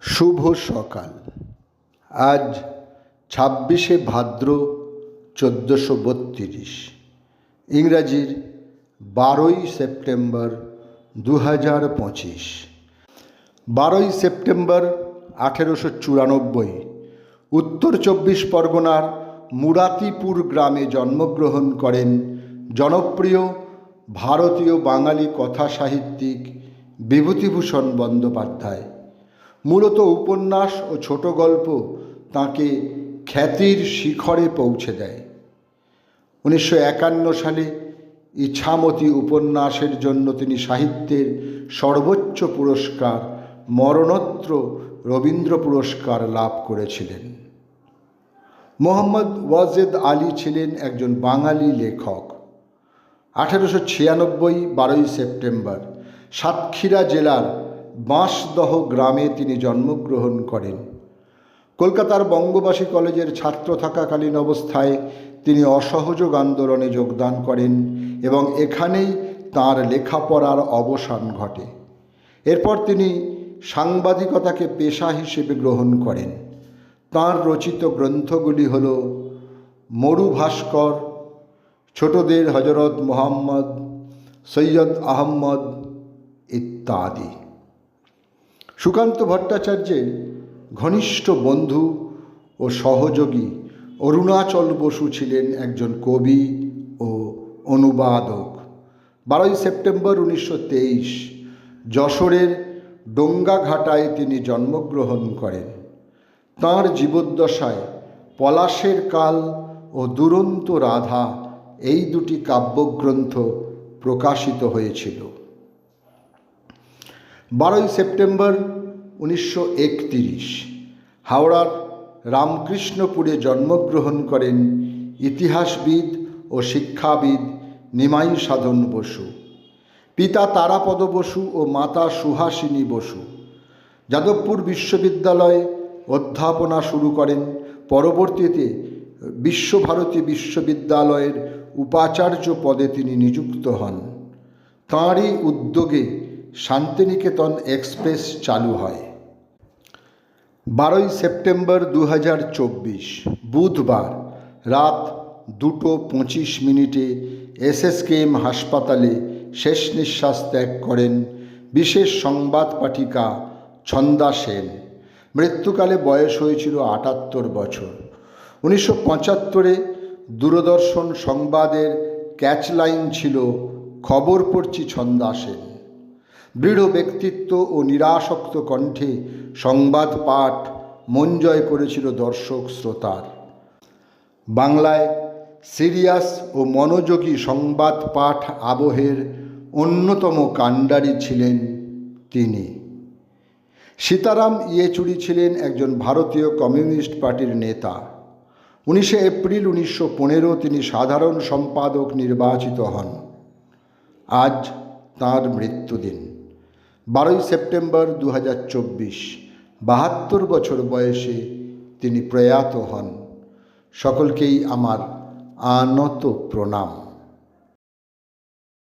শুভ সকাল। আজ 26শে ভাদ্র 1432, ইংরাজির 12ই September 2025। 12ই September 1894 উত্তর 24 পরগনার মুরাতিপুর গ্রামে জন্মগ্রহণ করেন জনপ্রিয় ভারতীয় বাঙালি কথা সাহিত্যিক বিভূতিভূষণ বন্দ্যোপাধ্যায়। মূলত উপন্যাস ও ছোট গল্প তাঁকে খ্যাতির শিখরে পৌঁছে দেয়। 1951 সালে ইছামতি উপন্যাসের জন্য তিনি সাহিত্যের সর্বোচ্চ পুরস্কার মরণোত্তর রবীন্দ্র পুরস্কার লাভ করেছিলেন। মোহাম্মদ ওয়াজেদ আলী ছিলেন একজন বাঙালি লেখক। 1896 12ই সেপ্টেম্বর সাতক্ষীরা জেলার বাঁশদহ গ্রামে তিনি জন্মগ্রহণ করেন। কলকাতার বঙ্গবাসী কলেজের ছাত্র থাকাকালীন অবস্থায় তিনি অসহযোগ আন্দোলনে যোগদান করেন এবং এখানেই তাঁর লেখাপড়ার অবসান ঘটে। এরপর তিনি সাংবাদিকতাকে পেশা হিসেবে গ্রহণ করেন। তাঁর রচিত গ্রন্থগুলি হল মরুভাস্কর, ছোটদের হজরত মোহাম্মদ, সৈয়দ আহমদ ইত্যাদি। সুকান্ত ভট্টাচার্যের ঘনিষ্ঠ বন্ধু ও সহযোগী অরুণাচল বসু ছিলেন একজন কবি ও অনুবাদক। 12ই সেপ্টেম্বর 1923 যশোরের ডোঙ্গাঘাটায় তিনি জন্মগ্রহণ করেন। তাঁর জীবদ্দশায় পলাশের কাল ও দুরন্ত রাধা এই দুটি কাব্যগ্রন্থ প্রকাশিত হয়েছিল। 12ই সেপ্টেম্বর 1931 হাওড়ার রামকৃষ্ণপুরে জন্মগ্রহণ করেন ইতিহাসবিদ ও শিক্ষাবিদ নিমাই সাধন বসু। পিতা তারাপদ বসু ও মাতা সুহাসিনী বসু যাদবপুর বিশ্ববিদ্যালয়ে অধ্যাপনা শুরু করেন। পরবর্তীতে বিশ্বভারতী বিশ্ববিদ্যালয়ের উপাচার্য পদে তিনি নিযুক্ত হন। তাঁরই উদ্যোগে শান্তিনিকেতন এক্সপ্রেস চালু হয়। 12ই সেপ্টেম্বর 2024 বুধবার রাত 2:25 এসএসকেএম হাসপাতালে শেষ নিঃশ্বাস ত্যাগ করেন বিশেষ সংবাদ পাঠিকা ছন্দা সেন। মৃত্যুকালে বয়স হয়েছিল 78 বছর। 1975 দূরদর্শন সংবাদের ক্যাচলাইন ছিল খবর পড়ছি ছন্দা সেন। দৃঢ় ব্যক্তিত্ব ও নিরাসক্ত কণ্ঠে সংবাদ পাঠ মন জয় করেছিল দর্শক শ্রোতার। বাংলায় সিরিয়াস ও মনোযোগী সংবাদ পাঠ আবহের অন্যতম কাণ্ডারি ছিলেন তিনি। সীতারাম ইয়েচুরি ছিলেন একজন ভারতীয় কমিউনিস্ট পার্টির নেতা। 19 এপ্রিল 1915 তিনি সাধারণ সম্পাদক নির্বাচিত হন। আজ তাঁর মৃত্যুদিন। 12ই সেপ্টেম্বর 2024 72 বছর বয়সে তিনি প্রয়াত হন। সকলকেই আমার আনত প্রণাম।